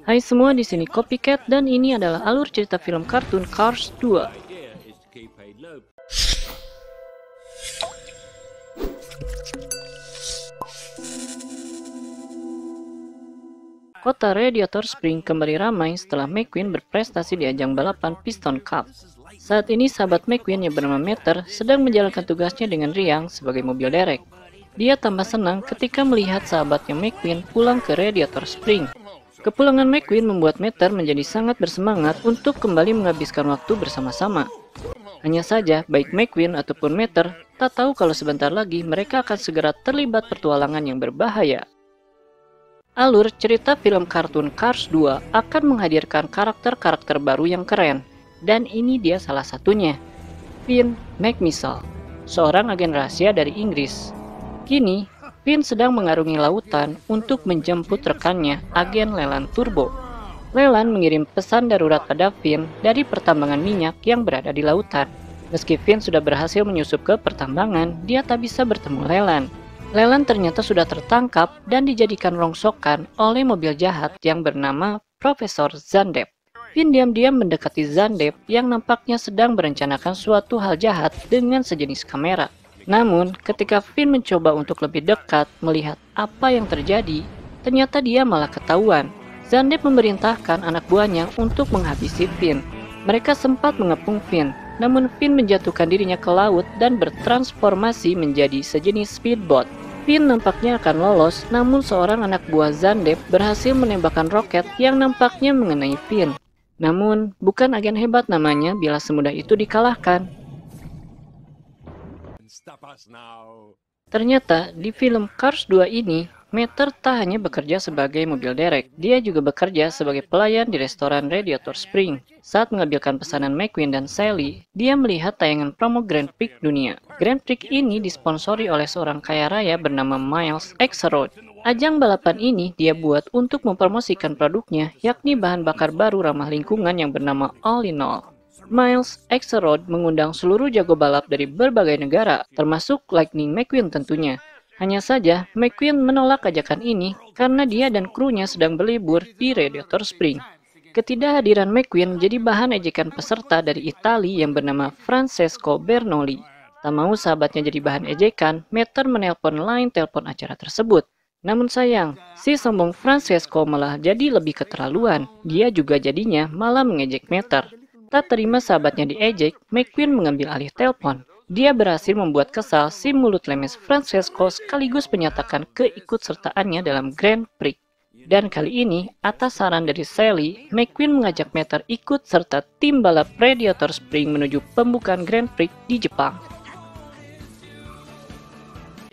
Hai semua, di sini Copycat dan ini adalah alur cerita film kartun Cars 2. Kota Radiator Spring kembali ramai setelah McQueen berprestasi di ajang balapan Piston Cup. Saat ini sahabat McQueen yang bernama Meter sedang menjalankan tugasnya dengan riang sebagai mobil derek. Dia tambah senang ketika melihat sahabatnya McQueen pulang ke Radiator Spring. Kepulangan McQueen membuat Meter menjadi sangat bersemangat untuk kembali menghabiskan waktu bersama-sama. Hanya saja, baik McQueen ataupun Meter tak tahu kalau sebentar lagi mereka akan segera terlibat petualangan yang berbahaya. Alur cerita film kartun Cars 2 akan menghadirkan karakter-karakter baru yang keren, dan ini dia salah satunya, Finn McMissile, seorang agen rahasia dari Inggris. Kini, Finn sedang mengarungi lautan untuk menjemput rekannya, agen Leland Turbo. Leland mengirim pesan darurat pada Finn dari pertambangan minyak yang berada di lautan. Meski Finn sudah berhasil menyusup ke pertambangan, dia tak bisa bertemu Leland. Leland ternyata sudah tertangkap dan dijadikan rongsokan oleh mobil jahat yang bernama Profesor Zandep. Finn diam-diam mendekati Zandep yang nampaknya sedang merencanakan suatu hal jahat dengan sejenis kamera. Namun, ketika Finn mencoba untuk lebih dekat melihat apa yang terjadi, ternyata dia malah ketahuan. Zandep memerintahkan anak buahnya untuk menghabisi Finn. Mereka sempat mengepung Finn, namun Finn menjatuhkan dirinya ke laut dan bertransformasi menjadi sejenis speedboat. Finn nampaknya akan lolos, namun seorang anak buah Zandep berhasil menembakkan roket yang nampaknya mengenai Finn. Namun, bukan agen hebat namanya bila semudah itu dikalahkan. Ternyata, di film Cars 2 ini, Meter tak hanya bekerja sebagai mobil derek, dia juga bekerja sebagai pelayan di restoran Radiator Spring. Saat mengambilkan pesanan McQueen dan Sally, dia melihat tayangan promo Grand Prix dunia. Grand Prix ini disponsori oleh seorang kaya raya bernama Miles Axelrod. Ajang balapan ini dia buat untuk mempromosikan produknya, yakni bahan bakar baru ramah lingkungan yang bernama All in All. Miles Axelrod mengundang seluruh jago balap dari berbagai negara, termasuk Lightning McQueen tentunya. Hanya saja, McQueen menolak ajakan ini karena dia dan krunya sedang berlibur di Radiator Spring. Ketidakhadiran McQueen jadi bahan ejekan peserta dari Italia yang bernama Francesco Bernoulli. Tak mau sahabatnya jadi bahan ejekan, Meter menelpon line telepon acara tersebut. Namun sayang, si sombong Francesco malah jadi lebih keterlaluan. Dia juga jadinya malah mengejek Meter. Tak terima sahabatnya diejek, McQueen mengambil alih telepon. Dia berhasil membuat kesal si mulut lemes Francesco sekaligus menyatakan keikutsertaannya dalam Grand Prix. Dan kali ini, atas saran dari Sally, McQueen mengajak Meter ikut serta tim balap Radiator Spring menuju pembukaan Grand Prix di Jepang.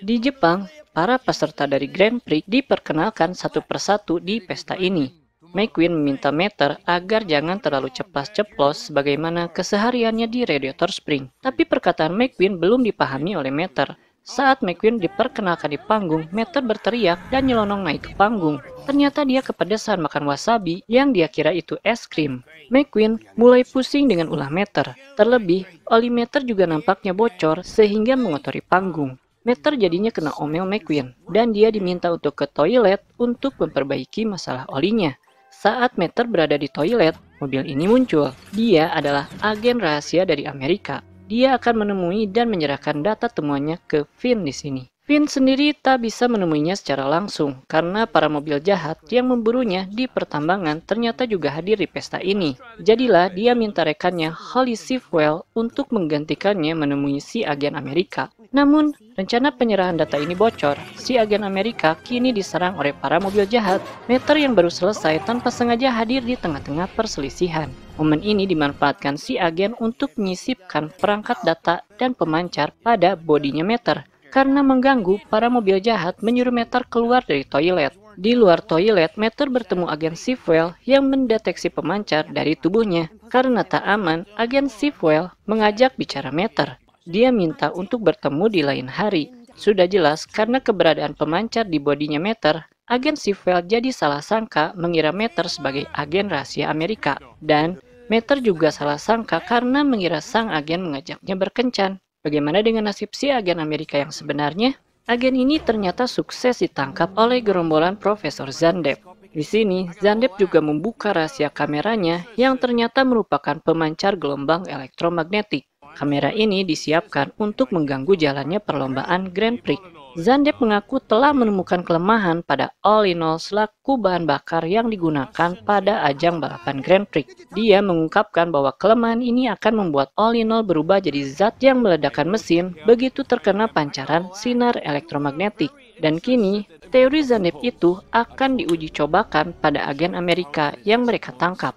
Di Jepang, para peserta dari Grand Prix diperkenalkan satu persatu di pesta ini. McQueen meminta Meter agar jangan terlalu ceplas-ceplos sebagaimana kesehariannya di Radiator Spring. Tapi perkataan McQueen belum dipahami oleh Meter. Saat McQueen diperkenalkan di panggung, Meter berteriak dan nyelonong naik ke panggung. Ternyata dia kepedesan makan wasabi yang dia kira itu es krim. McQueen mulai pusing dengan ulah Meter. Terlebih, oli Meter juga nampaknya bocor sehingga mengotori panggung. Meter jadinya kena omel McQueen dan dia diminta untuk ke toilet untuk memperbaiki masalah olinya. Saat Meter berada di toilet, mobil ini muncul. Dia adalah agen rahasia dari Amerika. Dia akan menemui dan menyerahkan data temuannya ke Finn di sini. Finn sendiri tak bisa menemuinya secara langsung karena para mobil jahat yang memburunya di pertambangan ternyata juga hadir di pesta ini. Jadilah dia minta rekannya Holly Sifwell untuk menggantikannya menemui si agen Amerika. Namun, rencana penyerahan data ini bocor. Si agen Amerika kini diserang oleh para mobil jahat. Meter yang baru selesai tanpa sengaja hadir di tengah-tengah perselisihan. Momen ini dimanfaatkan si agen untuk menyisipkan perangkat data dan pemancar pada bodinya Meter. Karena mengganggu, para mobil jahat menyuruh Meter keluar dari toilet. Di luar toilet, Meter bertemu agen Sifwell yang mendeteksi pemancar dari tubuhnya. Karena tak aman, agen Sifwell mengajak bicara Meter. Dia minta untuk bertemu di lain hari. Sudah jelas karena keberadaan pemancar di bodinya Meter, agen Sifwell jadi salah sangka mengira Meter sebagai agen rahasia Amerika. Dan Meter juga salah sangka karena mengira sang agen mengajaknya berkencan. Bagaimana dengan nasib si agen Amerika yang sebenarnya? Agen ini ternyata sukses ditangkap oleh gerombolan Profesor Zandep. Di sini, Zandep juga membuka rahasia kameranya yang ternyata merupakan pemancar gelombang elektromagnetik. Kamera ini disiapkan untuk mengganggu jalannya perlombaan Grand Prix. Zandep mengaku telah menemukan kelemahan pada all-in-all selaku bahan bakar yang digunakan pada ajang balapan Grand Prix. Dia mengungkapkan bahwa kelemahan ini akan membuat all-in-all berubah jadi zat yang meledakkan mesin begitu terkena pancaran sinar elektromagnetik. Dan kini, teori Zandep itu akan diuji cobakan pada agen Amerika yang mereka tangkap.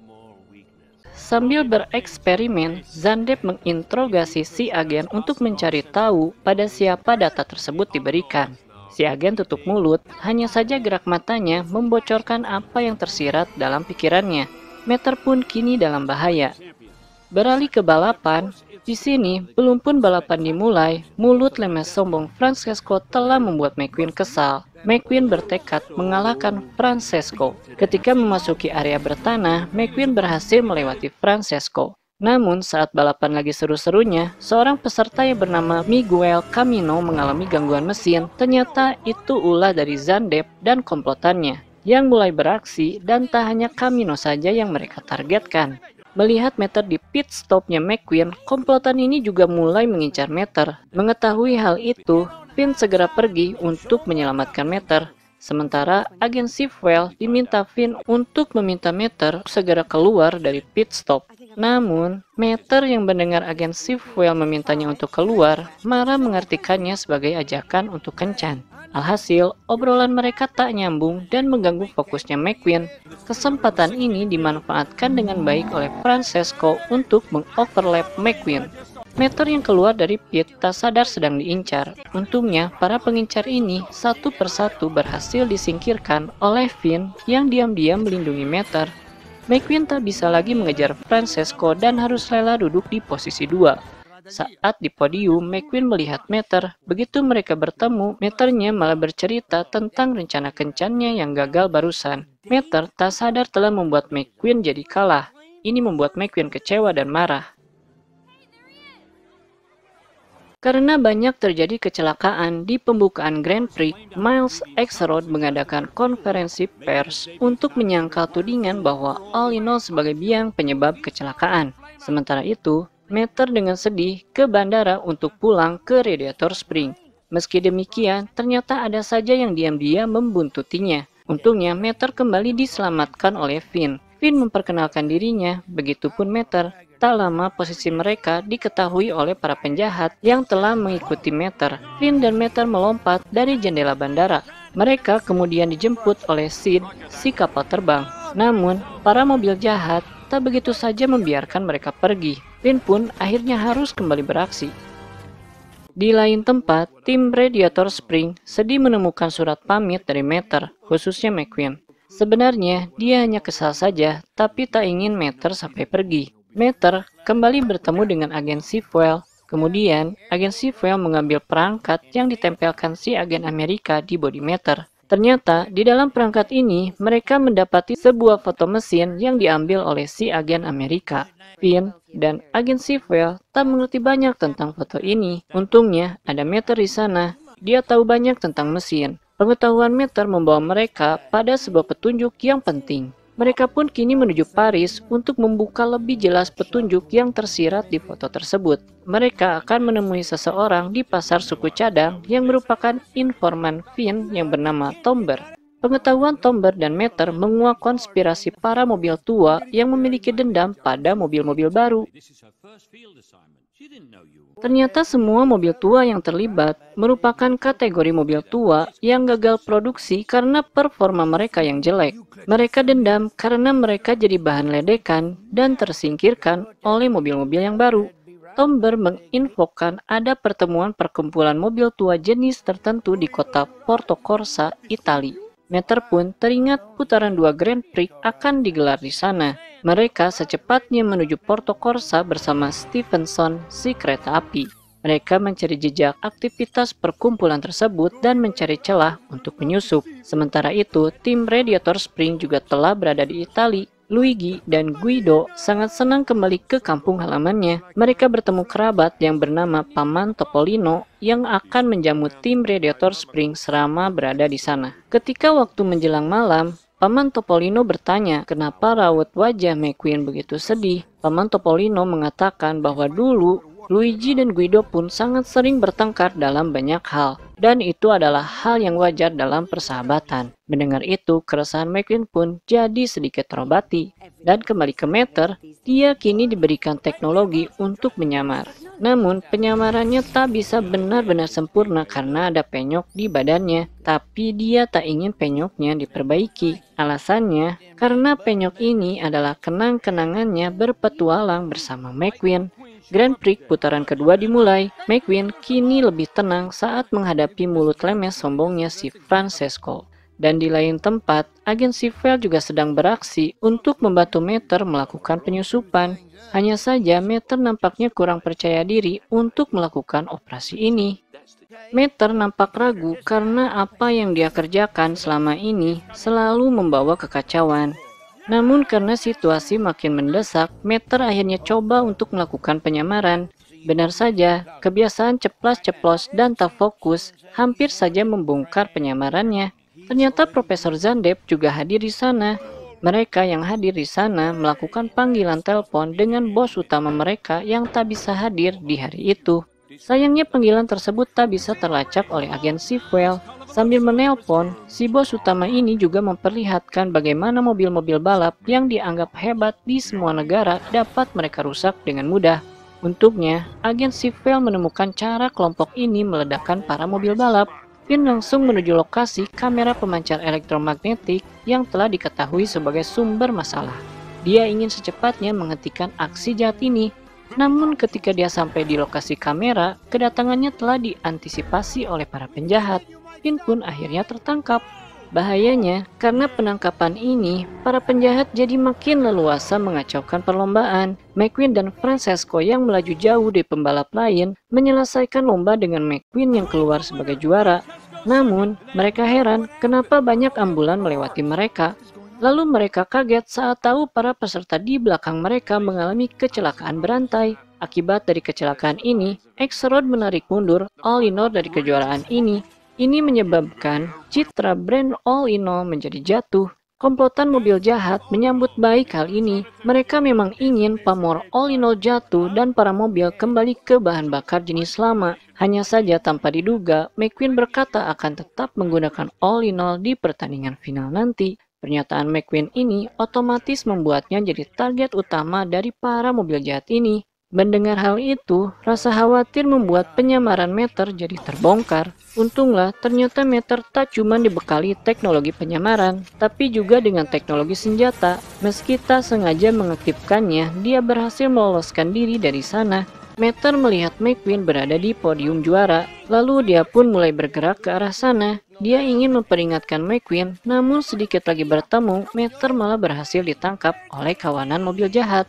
Sambil bereksperimen, Zandep menginterogasi si agen untuk mencari tahu pada siapa data tersebut diberikan. Si agen tutup mulut, hanya saja gerak matanya membocorkan apa yang tersirat dalam pikirannya. Meter pun kini dalam bahaya. Beralih ke balapan, di sini belum pun balapan dimulai, mulut lemes sombong Francesco telah membuat McQueen kesal. McQueen bertekad mengalahkan Francesco. Ketika memasuki area bertanah, McQueen berhasil melewati Francesco. Namun saat balapan lagi seru-serunya, seorang peserta yang bernama Miguel Camino mengalami gangguan mesin. Ternyata itu ulah dari Zandep dan komplotannya yang mulai beraksi, dan tak hanya Camino saja yang mereka targetkan. Melihat Meter di pit stopnya McQueen, komplotan ini juga mulai mengincar Meter. Mengetahui hal itu, Finn segera pergi untuk menyelamatkan Meter. Sementara agen Sifwell diminta Finn untuk meminta Meter segera keluar dari pit stop. Namun, Meter yang mendengar agen Sifwell memintanya untuk keluar, marah mengartikannya sebagai ajakan untuk kencan. Alhasil, obrolan mereka tak nyambung dan mengganggu fokusnya McQueen. Kesempatan ini dimanfaatkan dengan baik oleh Francesco untuk mengoverlap McQueen. Meter yang keluar dari pit tak sadar sedang diincar. Untungnya, para pengincar ini satu persatu berhasil disingkirkan oleh Finn yang diam-diam melindungi Meter. McQueen tak bisa lagi mengejar Francesco dan harus rela duduk di posisi 2. Saat di podium, McQueen melihat Meter. Begitu mereka bertemu, Meternya malah bercerita tentang rencana kencannya yang gagal barusan. Meter tak sadar telah membuat McQueen jadi kalah. Ini membuat McQueen kecewa dan marah. Karena banyak terjadi kecelakaan di pembukaan Grand Prix, Miles Axelrod mengadakan konferensi pers untuk menyangkal tudingan bahwa all-in-all sebagai biang penyebab kecelakaan. Sementara itu, Meter dengan sedih ke bandara untuk pulang ke Radiator Spring. Meski demikian, ternyata ada saja yang diam-diam membuntutinya. Untungnya, Meter kembali diselamatkan oleh Finn. Finn memperkenalkan dirinya, begitupun Meter. Tak lama posisi mereka diketahui oleh para penjahat yang telah mengikuti Meter. Finn dan Meter melompat dari jendela bandara. Mereka kemudian dijemput oleh Sid, si kapal terbang. Namun, para mobil jahat tak begitu saja membiarkan mereka pergi. Finn pun akhirnya harus kembali beraksi. Di lain tempat, tim Radiator Spring sedih menemukan surat pamit dari Meter, khususnya McQueen. Sebenarnya, dia hanya kesal saja, tapi tak ingin Meter sampai pergi. Meter kembali bertemu dengan agen Sifwell. Kemudian, agen Sifwell mengambil perangkat yang ditempelkan si agen Amerika di bodi Meter. Ternyata, di dalam perangkat ini, mereka mendapati sebuah foto mesin yang diambil oleh si agen Amerika. Finn dan agen Sifwell tak mengerti banyak tentang foto ini. Untungnya, ada Meter di sana. Dia tahu banyak tentang mesin. Pengetahuan Meter membawa mereka pada sebuah petunjuk yang penting. Mereka pun kini menuju Paris untuk membuka lebih jelas petunjuk yang tersirat di foto tersebut. Mereka akan menemui seseorang di pasar suku cadang yang merupakan informan Finn yang bernama Tomber. Pengetahuan Tomber dan Meter menguak konspirasi para mobil tua yang memiliki dendam pada mobil-mobil baru. Ternyata semua mobil tua yang terlibat merupakan kategori mobil tua yang gagal produksi karena performa mereka yang jelek. Mereka dendam karena mereka jadi bahan ledekan dan tersingkirkan oleh mobil-mobil yang baru. Tomber menginfokan ada pertemuan perkumpulan mobil tua jenis tertentu di kota Portocorsa, Italia. Meter pun teringat putaran 2 Grand Prix akan digelar di sana. Mereka secepatnya menuju Portocorsa bersama Stevenson, si kereta api. Mereka mencari jejak aktivitas perkumpulan tersebut dan mencari celah untuk menyusup. Sementara itu, tim Radiator Spring juga telah berada di Italia. Luigi dan Guido sangat senang kembali ke kampung halamannya. Mereka bertemu kerabat yang bernama Paman Topolino yang akan menjamu tim Radiator Spring selama berada di sana. Ketika waktu menjelang malam, Paman Topolino bertanya kenapa raut wajah McQueen begitu sedih. Paman Topolino mengatakan bahwa dulu Luigi dan Guido pun sangat sering bertengkar dalam banyak hal, dan itu adalah hal yang wajar dalam persahabatan. Mendengar itu, keresahan McQueen pun jadi sedikit terobati. Dan kembali ke Mater, dia kini diberikan teknologi untuk menyamar. Namun, penyamarannya tak bisa benar-benar sempurna karena ada penyok di badannya. Tapi dia tak ingin penyoknya diperbaiki. Alasannya, karena penyok ini adalah kenang-kenangannya berpetualang bersama McQueen. Grand Prix putaran kedua dimulai. McQueen kini lebih tenang saat menghadapi mulut lemes sombongnya si Francesco. Dan di lain tempat, agen Sifel juga sedang beraksi untuk membantu Mater melakukan penyusupan. Hanya saja Mater nampaknya kurang percaya diri untuk melakukan operasi ini. Mater nampak ragu karena apa yang dia kerjakan selama ini selalu membawa kekacauan. Namun karena situasi makin mendesak, Mater akhirnya coba untuk melakukan penyamaran. Benar saja, kebiasaan ceplas-ceplos dan tak fokus hampir saja membongkar penyamarannya. Ternyata Profesor Zandep juga hadir di sana. Mereka yang hadir di sana melakukan panggilan telepon dengan bos utama mereka yang tak bisa hadir di hari itu. Sayangnya panggilan tersebut tak bisa terlacak oleh agen Sifel. Sambil menelpon, si bos utama ini juga memperlihatkan bagaimana mobil-mobil balap yang dianggap hebat di semua negara dapat mereka rusak dengan mudah. Untuknya, agen Sifel menemukan cara kelompok ini meledakkan para mobil balap. Finn langsung menuju lokasi kamera pemancar elektromagnetik yang telah diketahui sebagai sumber masalah. Dia ingin secepatnya menghentikan aksi jahat ini. Namun ketika dia sampai di lokasi kamera, kedatangannya telah diantisipasi oleh para penjahat. Finn pun akhirnya tertangkap. Bahayanya, karena penangkapan ini, para penjahat jadi makin leluasa mengacaukan perlombaan. McQueen dan Francesco yang melaju jauh di pembalap lain menyelesaikan lomba dengan McQueen yang keluar sebagai juara. Namun, mereka heran kenapa banyak ambulan melewati mereka. Lalu mereka kaget saat tahu para peserta di belakang mereka mengalami kecelakaan berantai. Akibat dari kecelakaan ini, X-Road menarik mundur All In All dari kejuaraan ini. Ini menyebabkan citra brand All In All menjadi jatuh. Komplotan mobil jahat menyambut baik hal ini. Mereka memang ingin pamor All In All jatuh dan para mobil kembali ke bahan bakar jenis lama. Hanya saja tanpa diduga, McQueen berkata akan tetap menggunakan All In All di pertandingan final nanti. Pernyataan McQueen ini otomatis membuatnya jadi target utama dari para mobil jahat ini. Mendengar hal itu, rasa khawatir membuat penyamaran Mater jadi terbongkar. Untunglah, ternyata Mater tak cuma dibekali teknologi penyamaran, tapi juga dengan teknologi senjata. Meski tak sengaja mengaktifkannya, dia berhasil meloloskan diri dari sana. Mater melihat McQueen berada di podium juara, lalu dia pun mulai bergerak ke arah sana. Dia ingin memperingatkan McQueen, namun sedikit lagi bertemu, Mater malah berhasil ditangkap oleh kawanan mobil jahat.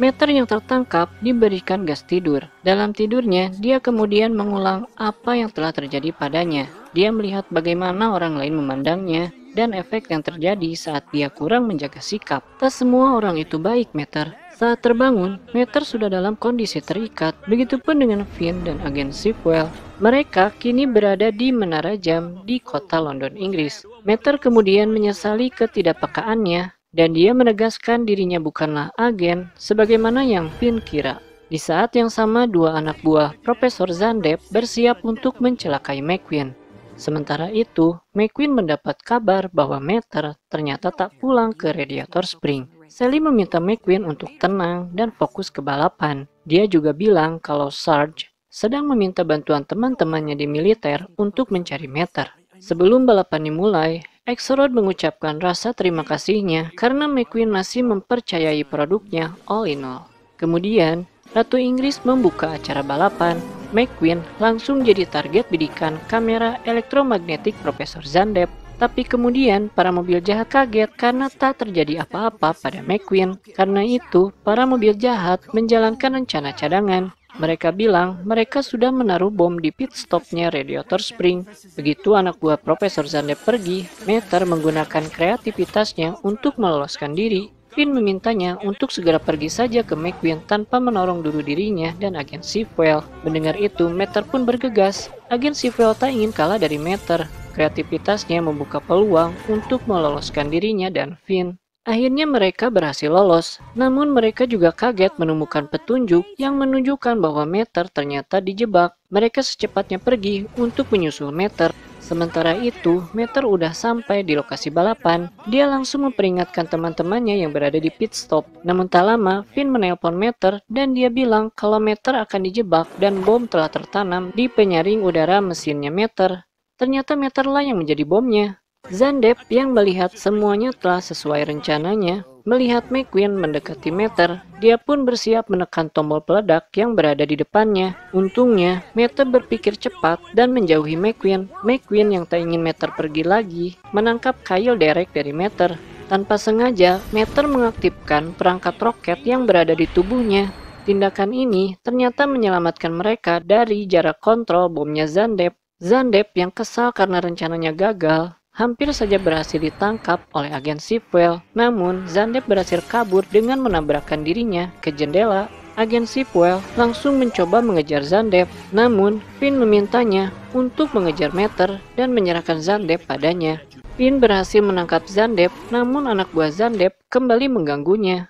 Mater yang tertangkap diberikan gas tidur. Dalam tidurnya, dia kemudian mengulang apa yang telah terjadi padanya. Dia melihat bagaimana orang lain memandangnya dan efek yang terjadi saat dia kurang menjaga sikap. Tak semua orang itu baik, Mater. Saat terbangun, Mater sudah dalam kondisi terikat. Begitupun dengan Finn dan agen Sifel. Mereka kini berada di menara jam di kota London, Inggris. Mater kemudian menyesali ketidakpekaannya. Dan dia menegaskan dirinya bukanlah agen sebagaimana yang Finn kira. Di saat yang sama, dua anak buah Profesor Zandep bersiap untuk mencelakai McQueen. Sementara itu, McQueen mendapat kabar bahwa Mater ternyata tak pulang ke Radiator Spring. Sally meminta McQueen untuk tenang dan fokus ke balapan. Dia juga bilang kalau Sarge sedang meminta bantuan teman-temannya di militer untuk mencari Mater. Sebelum balapan dimulai, X-Road mengucapkan rasa terima kasihnya karena McQueen masih mempercayai produknya All In All. Kemudian, Ratu Inggris membuka acara balapan. McQueen langsung jadi target bidikan kamera elektromagnetik Profesor Zandep. Tapi kemudian para mobil jahat kaget karena tak terjadi apa-apa pada McQueen. Karena itu, para mobil jahat menjalankan rencana cadangan. Mereka bilang mereka sudah menaruh bom di pit stopnya Radiator Spring. Begitu anak buah Profesor Zandep pergi, Mater menggunakan kreativitasnya untuk meloloskan diri. Finn memintanya untuk segera pergi saja ke McQueen tanpa menolong dulu dirinya dan agen Sifel. Mendengar itu, Mater pun bergegas. Agen Sifel tak ingin kalah dari Mater. Kreativitasnya membuka peluang untuk meloloskan dirinya dan Finn. Akhirnya mereka berhasil lolos, namun mereka juga kaget menemukan petunjuk yang menunjukkan bahwa Meter ternyata dijebak. Mereka secepatnya pergi untuk menyusul Meter. Sementara itu, Meter udah sampai di lokasi balapan. Dia langsung memperingatkan teman-temannya yang berada di pit stop. Namun tak lama, Finn menelpon Meter dan dia bilang kalau Meter akan dijebak dan bom telah tertanam di penyaring udara mesinnya Meter. Ternyata Meter lah yang menjadi bomnya. Zandepp yang melihat semuanya telah sesuai rencananya, melihat McQueen mendekati Meter, dia pun bersiap menekan tombol peledak yang berada di depannya. Untungnya, Meter berpikir cepat dan menjauhi McQueen. McQueen yang tak ingin Meter pergi lagi, menangkap Kyle Derek dari Meter. Tanpa sengaja, Meter mengaktifkan perangkat roket yang berada di tubuhnya. Tindakan ini ternyata menyelamatkan mereka dari jarak kontrol bomnya Zandepp. Zandepp yang kesal karena rencananya gagal, hampir saja berhasil ditangkap oleh agen Sipwell. Namun, Zandepp berhasil kabur dengan menabrakkan dirinya ke jendela. Agen Sipwell langsung mencoba mengejar Zandepp. Namun, Finn memintanya untuk mengejar Meter dan menyerahkan Zandepp padanya. Finn berhasil menangkap Zandepp, namun anak buah Zandepp kembali mengganggunya.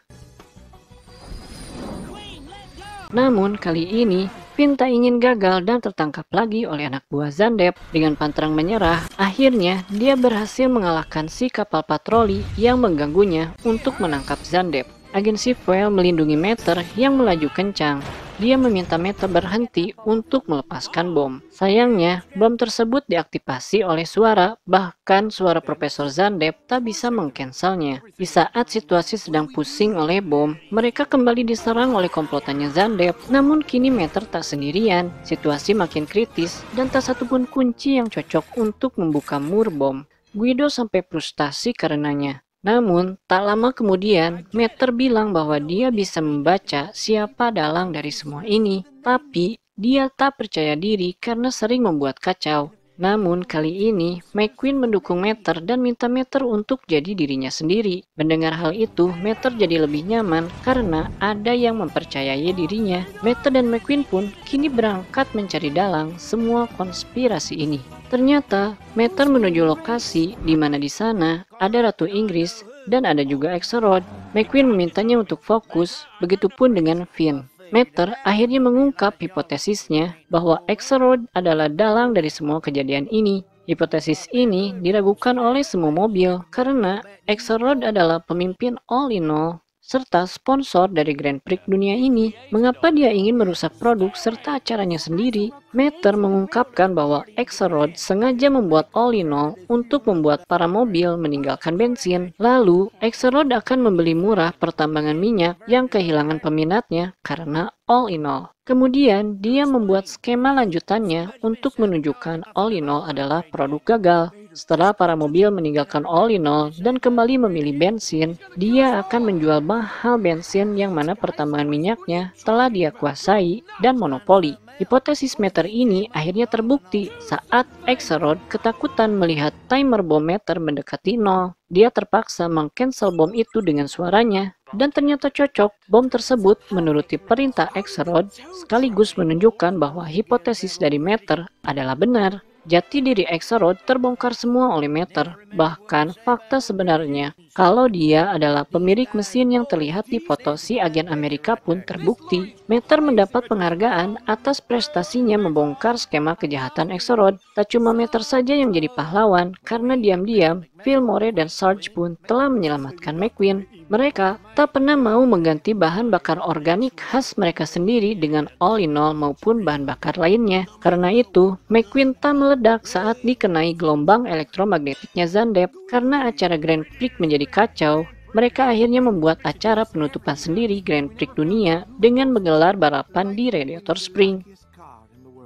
Namun, kali ini Finn tak ingin gagal dan tertangkap lagi oleh anak buah Zandepp. Dengan pantang menyerah, akhirnya dia berhasil mengalahkan si kapal patroli yang mengganggunya untuk menangkap Zandepp. Agen Sipwell melindungi Meter yang melaju kencang. Dia meminta Meter berhenti untuk melepaskan bom. Sayangnya, bom tersebut diaktifasi oleh suara, bahkan suara Profesor Zandepp tak bisa mengcancelnya. Di saat situasi sedang pusing oleh bom, mereka kembali diserang oleh komplotannya Zandepp. Namun kini Meter tak sendirian, situasi makin kritis dan tak satupun kunci yang cocok untuk membuka mur bom. Guido sampai frustasi karenanya. Namun, tak lama kemudian, Meter bilang bahwa dia bisa membaca siapa dalang dari semua ini. Tapi, dia tak percaya diri karena sering membuat kacau. Namun, kali ini, McQueen mendukung Meter dan minta Meter untuk jadi dirinya sendiri. Mendengar hal itu, Meter jadi lebih nyaman karena ada yang mempercayai dirinya. Meter dan McQueen pun kini berangkat mencari dalang semua konspirasi ini. Ternyata, Meter menuju lokasi di mana di sana ada Ratu Inggris dan ada juga Axelrod. McQueen memintanya untuk fokus, begitupun dengan Finn. Meter akhirnya mengungkap hipotesisnya bahwa Axelrod adalah dalang dari semua kejadian ini. Hipotesis ini diragukan oleh semua mobil karena Axelrod adalah pemimpin all in all serta sponsor dari Grand Prix dunia ini. Mengapa dia ingin merusak produk serta acaranya sendiri? Meter mengungkapkan bahwa Axelrod sengaja membuat all in all untuk membuat para mobil meninggalkan bensin. Lalu, Axelrod akan membeli murah pertambangan minyak yang kehilangan peminatnya karena all in all. Kemudian, dia membuat skema lanjutannya untuk menunjukkan all in all adalah produk gagal. Setelah para mobil meninggalkan all in all dan kembali memilih bensin, dia akan menjual mahal bensin yang mana pertambangan minyaknya telah dia kuasai dan monopoli. Hipotesis Meter ini akhirnya terbukti saat Axelrod ketakutan melihat timer bom Meter mendekati nol. Dia terpaksa mengcancel bom itu dengan suaranya. Dan ternyata cocok, bom tersebut menuruti perintah Axelrod sekaligus menunjukkan bahwa hipotesis dari Meter adalah benar. Jati diri Axelrod terbongkar semua oleh Meter. Bahkan fakta sebenarnya kalau dia adalah pemilik mesin yang terlihat di foto si agen Amerika pun terbukti. Meter mendapat penghargaan atas prestasinya membongkar skema kejahatan Axelrod. Tak cuma Meter saja yang jadi pahlawan, karena diam-diam Fillmore dan Sarge pun telah menyelamatkan McQueen. Mereka tak pernah mau mengganti bahan bakar organik khas mereka sendiri dengan all in all maupun bahan bakar lainnya. Karena itu, McQueen tak meledak saat dikenai gelombang elektromagnetiknya Zandepp. Karena acara Grand Prix menjadi kacau, mereka akhirnya membuat acara penutupan sendiri Grand Prix dunia dengan menggelar balapan di Radiator Spring.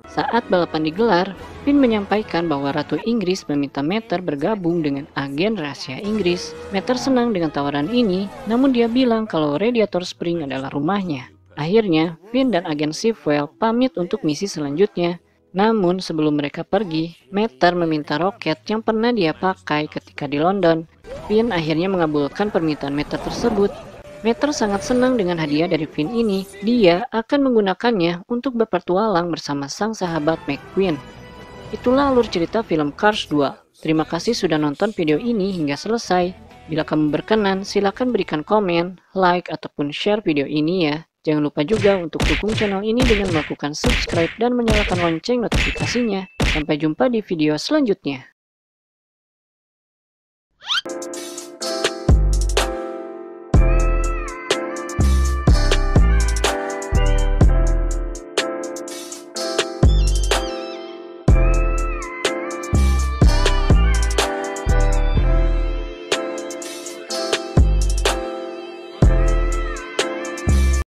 Saat balapan digelar, Finn menyampaikan bahwa Ratu Inggris meminta Meter bergabung dengan agen rahasia Inggris. Meter senang dengan tawaran ini, namun dia bilang kalau Radiator Spring adalah rumahnya. Akhirnya, Finn dan agen Sipwell pamit untuk misi selanjutnya. Namun sebelum mereka pergi, Meter meminta roket yang pernah dia pakai ketika di London. Finn akhirnya mengabulkan permintaan Meter tersebut. Meter sangat senang dengan hadiah dari Finn ini. Dia akan menggunakannya untuk berpetualang bersama sang sahabat McQueen. Itulah alur cerita film Cars 2. Terima kasih sudah nonton video ini hingga selesai. Bila kamu berkenan, silakan berikan komen, like, ataupun share video ini ya. Jangan lupa juga untuk dukung channel ini dengan melakukan subscribe dan menyalakan lonceng notifikasinya. Sampai jumpa di video selanjutnya.